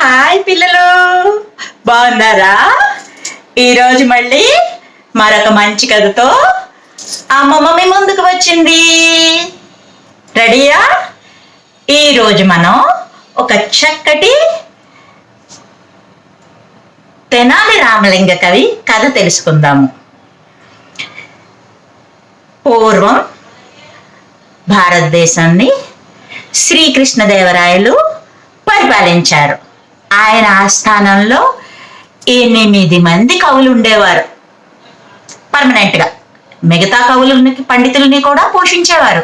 Hi పిల్లలు, బాగున్నారా? ఈరోజు మళ్ళీ మరొక మంచి కథతో అమ్మమ్మ మీ ముందుకు వచ్చింది. రెడీయా? ఈరోజు మనం ఒక చక్కటి తెనాలి రామలింగ కవి కథ తెలుసుకుందాము. పూర్వం భారతదేశాన్ని శ్రీకృష్ణదేవరాయలు పరిపాలించారు. ఆయన ఆస్థానంలో 8 మంది కవులు ఉండేవారు పర్మనెంట్ గా. మిగతా కవులని పండితుల్ని కూడా పోషించేవారు,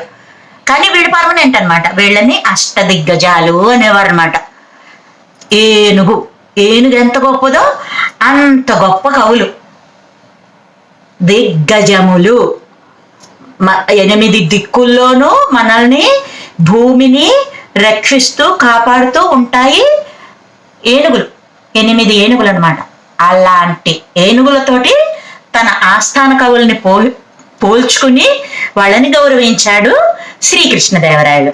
కానీ వీడు పర్మనెంట్ అనమాట. వీళ్ళని అష్టదిగ్గజాలు అనేవారు అనమాట. ఏనుగు ఎంత గొప్పదో అంత గొప్ప కవులు, దిగ్గజములు. 8 దిక్కుల్లోనూ మనల్ని, భూమిని రక్షిస్తూ కాపాడుతూ ఉంటాయి ఏనుగులు. 8 ఏనుగులు అనమాట. అలాంటి ఏనుగులతోటి తన ఆస్థాన కవుల్ని పోల్చుకుని వాళ్ళని గౌరవించాడు శ్రీకృష్ణదేవరాయలు.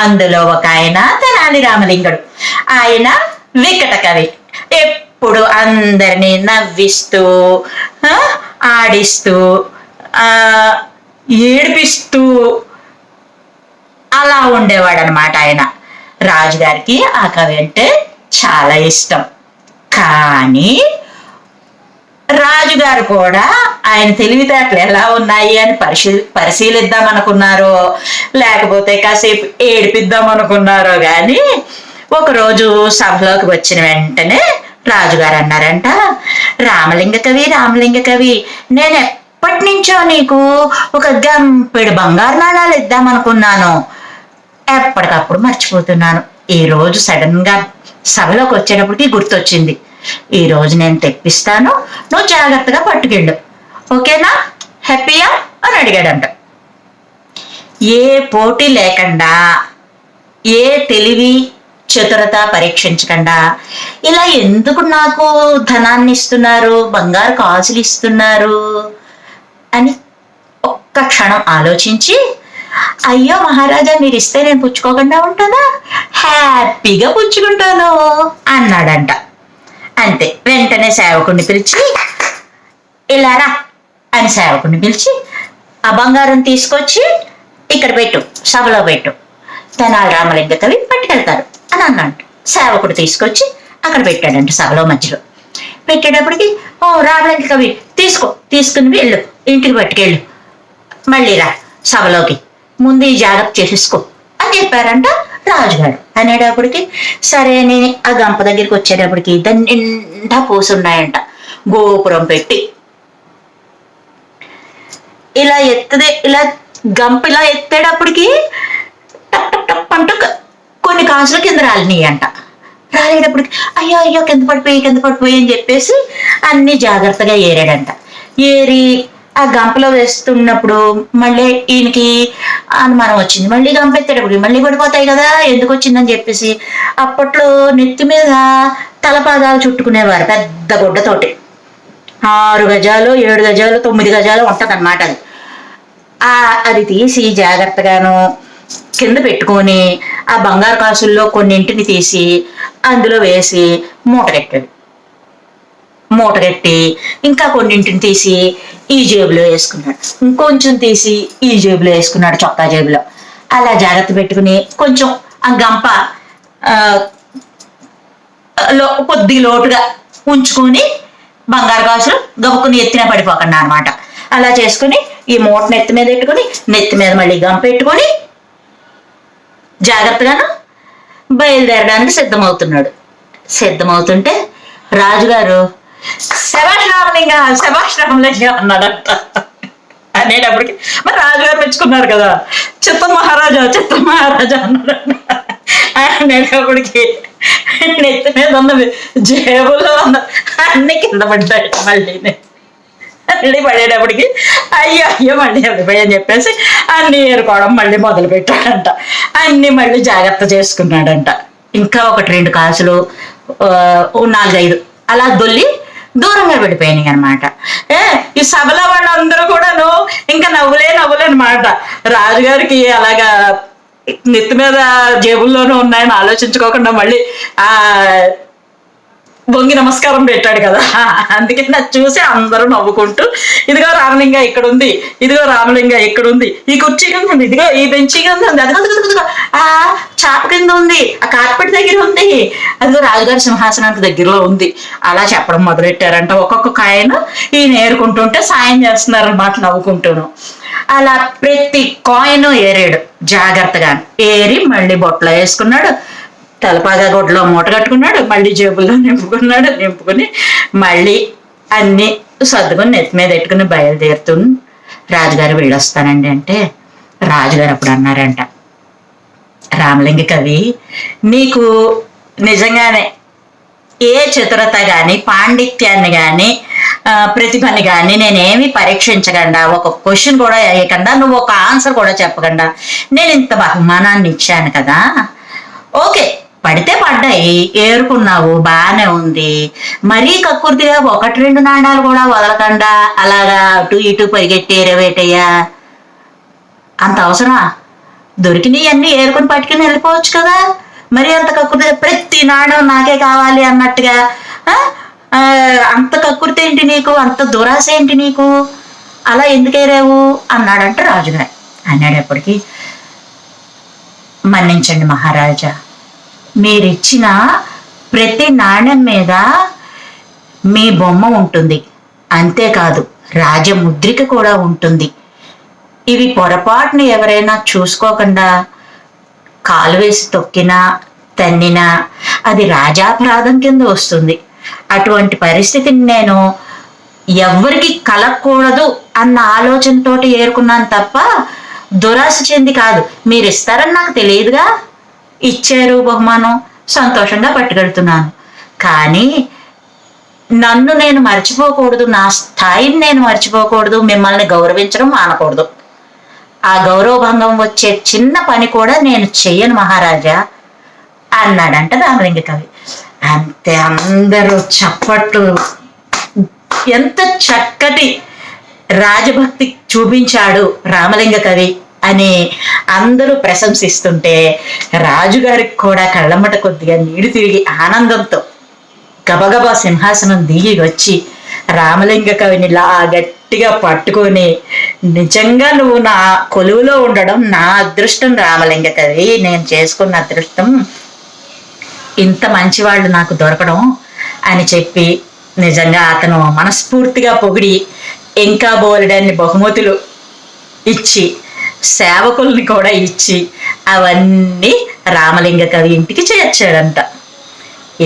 అందులో ఒక ఆయన తెనాలి రామలింగుడు. ఆయన వికట కవి. ఎప్పుడు అందరినీ నవ్విస్తూ, ఆడిస్తూ, ఏడిపిస్తూ అలా ఉండేవాడు అనమాట. ఆయన రాజుగారికి ఆ కవి అంటే చాలా ఇష్టం. కానీ రాజుగారు కూడా ఆయన తెలివితేటలు ఎలా ఉన్నాయి అని పరిశీలిద్దాం అనుకున్నారో, లేకపోతే కాసేపు ఏడిపిద్దాం అనుకున్నారో గాని, ఒకరోజు సభలోకి వచ్చిన వెంటనే రాజుగారు అన్నారంట, రామలింగ కవి, నేను ఎప్పటి నుంచో నీకు ఒక గంపెడు బంగారు నాణాలు ఇద్దాం అనుకున్నాను, ఎప్పటికప్పుడు మర్చిపోతున్నాను. ఈ రోజు సడన్ గా సభలోకి వచ్చేటప్పటికి గుర్తొచ్చింది. ఈ రోజు నేను తెప్పిస్తాను, నువ్వు జాగ్రత్తగా పట్టుకెళ్ళు, ఓకేనా? హ్యాపీయా అని అడిగాడంట. ఏ పోటీ లేకుండా, ఏ తెలివి చతురత పరీక్షించకుండా, ఇలా ఎందుకు నాకు ధనాన్ని ఇస్తున్నారు, బంగారు కాసులు ఇస్తున్నారు అని ఒక్క క్షణం ఆలోచించి, అయ్యో మహారాజా, మీరు ఇస్తే నేను పుచ్చుకోకుండా ఉంటానా? హ్యాపీగా పుచ్చుకుంటాను అన్నాడంట. అంతే. వెంటనే సేవకుడిని పిలిచి, ఇలా రా అని సేవకుడిని పిలిచి, ఆ బంగారం తీసుకొచ్చి ఇక్కడ పెట్టు, సభలో పెట్టు, తెనాలి రామలింగ కవి పట్టుకెళ్తారు అని అన్నాడు. సేవకుడు తీసుకొచ్చి అక్కడ పెట్టాడంట, సభలో మధ్యలో. పెట్టేటప్పటికి, ఓ రామలింగ కవి తీసుకుని వెళ్ళు, ఇంటికి పట్టుకెళ్ళు, మళ్ళీ రా సభలోకి, ముందు ఈ జాగ్రత్త చేసేసుకో అని చెప్పారంట రాజుగారు. అనేటప్పటికి సరే అని ఆ గంప దగ్గరికి వచ్చేటప్పటికి దాని నిండా పోసున్నాయంట. గోపురం పెట్టి ఇలా గంప ఇలా ఎత్తేటప్పటికి టప్ టప్ టప్ అంటూ కొన్ని కాసులు కింద రాలినాయంట. రాలేటప్పటికి అయ్యో కింద పడిపోయి అని చెప్పేసి అన్ని జాగ్రత్తగా ఏరాడంట. ఏరి ఆ గంపలో వేస్తున్నప్పుడు మళ్ళీ ఈయనకి అనుమానం వచ్చింది. మళ్ళీ గంప ఎత్తేటప్పుడు మళ్ళీ పడిపోతాయి కదా, ఎందుకు వచ్చిందని చెప్పేసి అప్పట్లో నెత్తి మీద తలపాదాలు చుట్టుకునేవారు పెద్ద గుడ్డతోటి. 6 గజాలు 7 గజాలు 9 గజాలు ఉంటది అనమాట. అది తీసి జాగ్రత్తగాను కింద పెట్టుకొని ఆ బంగారు కాసుల్లో కొన్నింటిని తీసి అందులో వేసి మూట కట్టి ఇంకా కొన్నింటిని తీసి ఈ జేబులో వేసుకున్నాడు, ఇంకొంచెం తీసి ఈ జేబులో వేసుకున్నాడు, చొక్కా జేబులో. అలా జాగ్రత్త పెట్టుకుని కొంచెం ఆ గంప కొద్ది లోటుగా ఉంచుకొని బంగారు కాసులు గబుక్కుని ఎత్తిన పడిపోకుండా అనమాట. అలా చేసుకుని ఈ మూటను ఎత్తి మీద పెట్టుకుని నెత్తి మీద మళ్ళీ గంప పెట్టుకొని జాగ్రత్తగాను బయలుదేరడానికి సిద్ధమవుతుంటే రాజుగారు శభాష్ రామలింగ అన్నాడంట. అనేటప్పటికి మరి రాజుగారు మెచ్చుకున్నారు కదా, చిత్త మహారాజా అన్నాడు. అనేటప్పటికి నెత్తి మీద ఉన్న జేబులో ఉన్న అన్ని కింద పడ్డాడు. మళ్ళీ పడేటప్పటికి అయ్యో మళ్ళీ పడిపోయి అని చెప్పేసి అన్ని ఏరుకోవడం మళ్ళీ మొదలు పెట్టాడంట. అన్ని మళ్ళీ జాగ్రత్త చేసుకున్నాడంట. ఇంకా 1-2 కాసులు 4-5 అలా దొల్లి దూరంగా పడిపోయినాయి అనమాట. ఈ సభలో వాళ్ళందరూ కూడాను ఇంకా నవ్వులే అనమాట. రాజుగారికి అలాగా నెత్తి మీద జేబుల్లోనూ ఉన్నాయని ఆలోచించుకోకుండా మళ్ళీ ఆ వంగి నమస్కారం పెట్టాడు కదా, అందుకే నాకు చూసి అందరూ నవ్వుకుంటూ ఇదిగో రామలింగ ఇక్కడ ఉంది, ఇదిగో రామలింగ ఇక్కడ ఉంది, ఈ కుర్చీ కింద ఉంది, ఇదిగో ఈ బెంచీ కింద ఉంది, అదిగో ఆ చాప కింద ఉంది, ఆ కార్పెట్ దగ్గర ఉంది, అదిగో రాజుగారి సింహాసనానికి దగ్గరలో ఉంది, అలా చెప్పడం మొదలెట్టారంట. ఒక్కొక్క ఆయన ఈయన ఏరుకుంటుంటే సాయం చేస్తున్నారు అన్నమాట, నవ్వుకుంటూను. అలా ప్రతి కాయిన్ ఏరాడు జాగ్రత్తగా. ఏరి మళ్ళీ బొట్లో వేసుకున్నాడు, తలపాగా గొడ్లో మూట కట్టుకున్నాడు, మళ్ళీ జేబుల్లో నింపుకుని మళ్ళీ అన్ని సర్దుకొని నెత్తి మీద పెట్టుకుని బయలుదేరుతూ రాజుగారు వెళ్ళొస్తానండి అంటే, రాజుగారు అప్పుడు అన్నారంట, రామలింగ కవి, నీకు నిజంగానే ఏ చతురత గాని పాండిత్యాన్ని గాని ప్రతిభని గాని నేనేమి పరీక్షించకుండా, ఒక క్వశ్చన్ కూడా వేయకుండా, నువ్వు ఒక ఆన్సర్ కూడా చెప్పకుండా నేను ఇంత బహుమానాన్ని ఇచ్చాను కదా, ఓకే పడితే పడ్డాయి, ఏరుకున్నావు, బాగానే ఉంది, మరీ కక్కుర్తిగా 1-2 నాణాలు కూడా వదలకుండా అలాగా అటు ఇటు పరిగెట్టి ఏరవేటయ్యా, అంత అవసరమా? దొరికినవి అన్ని ఏరుకుని పట్టుకుని వెళ్ళిపోవచ్చు కదా, మరి అంత కక్కుర్తిగా ప్రతి నాణం నాకే కావాలి అన్నట్టుగా అంత కక్కుర్తి ఏంటి నీకు, అంత దురాశ ఏంటి నీకు, అలా ఎందుకు ఏరావు అన్నాడంట రాజుగారు. అనేటప్పటికీ, మన్నించండి మహారాజా, మీరిచ్చిన ప్రతి నాణ్యం మీద మీ బొమ్మ ఉంటుంది, అంతేకాదు రాజముద్రిక కూడా ఉంటుంది. ఇవి పొరపాటును ఎవరైనా చూసుకోకుండా కాలు వేసి తొక్కినా తన్నినా అది రాజాపరాధం కింద వస్తుంది. అటువంటి పరిస్థితిని నేను ఎవ్వరికి కలగకూడదు అన్న ఆలోచనతోటి ఏరుకున్నాను తప్ప దురాశ చెంది కాదు. మీరు ఇస్తారని నాకు తెలియదుగా, ఇచ్చారు బహుమానం, సంతోషంగా పట్టుకెడుతున్నాను. కానీ నన్ను నేను మర్చిపోకూడదు, నా స్థాయిని నేను మర్చిపోకూడదు, మిమ్మల్ని గౌరవించడం మానకూడదు. ఆ గౌరవభంగం వచ్చే చిన్న పని కూడా నేను చెయ్యను మహారాజా అన్నాడంట రామలింగ కవి. అంతే, అందరూ చప్పట్లు, ఎంత చక్కటి రాజభక్తి చూపించాడు రామలింగ కవి అని అందరూ ప్రశంసిస్తుంటే రాజుగారికి కూడా కళ్ళమ్మట కొద్దిగా నీడు తిరిగి ఆనందంతో గబగబా సింహాసనం దిగి వచ్చి రామలింగ కవిని లా గట్టిగా పట్టుకొని, నిజంగా నువ్వు నా కొలువులో ఉండడం నా అదృష్టం రామలింగ కవి, నేను చేసుకున్న అదృష్టం, ఇంత మంచివాళ్ళు నాకు దొరకడం అని చెప్పి నిజంగా అతను మనస్ఫూర్తిగా పొగిడి ఇంకా బోలెడన్ని బహుమతులు ఇచ్చి సేవకుల్ని కూడా ఇచ్చి అవన్నీ రామలింగ కవి ఇంటికి చేర్చాడంట.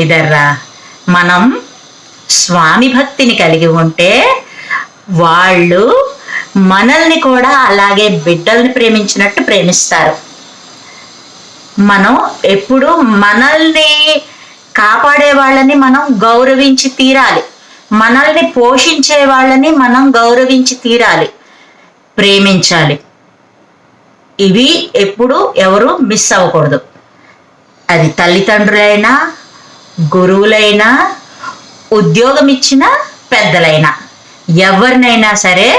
ఇదర్రా, మనం స్వామి భక్తిని కలిగి ఉంటే వాళ్ళు మనల్ని కూడా అలాగే బిడ్డల్ని ప్రేమించినట్టు ప్రేమిస్తారు. మనం ఎప్పుడు మనల్ని కాపాడే వాళ్ళని మనం గౌరవించి తీరాలి, మనల్ని పోషించే వాళ్ళని మనం గౌరవించి తీరాలి, ప్రేమించాలి. ఇవి ఎప్పుడు ఎవరు మిస్ అవ్వకూడదు. అది తల్లిదండ్రులైనా, గురువులైనా, ఉద్యోగం ఇచ్చిన పెద్దలైనా, ఎవరినైనా సరే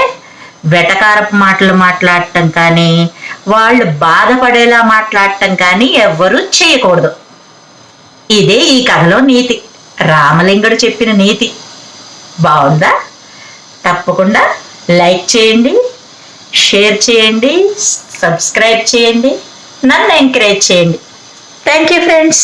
వెటకారపు మాటలు మాట్లాడటం కానీ, వాళ్ళు బాధపడేలా మాట్లాడటం కానీ ఎవ్వరూ చేయకూడదు. ఇదే ఈ కథలో నీతి, రామలింగుడు చెప్పిన నీతి. బాగుందా? తప్పకుండా లైక్ చేయండి, షేర్ చేయండి, సబ్స్క్రైబ్ చేయండి, నన్ను ఎంకరేజ్ చేయండి. Thank you friends.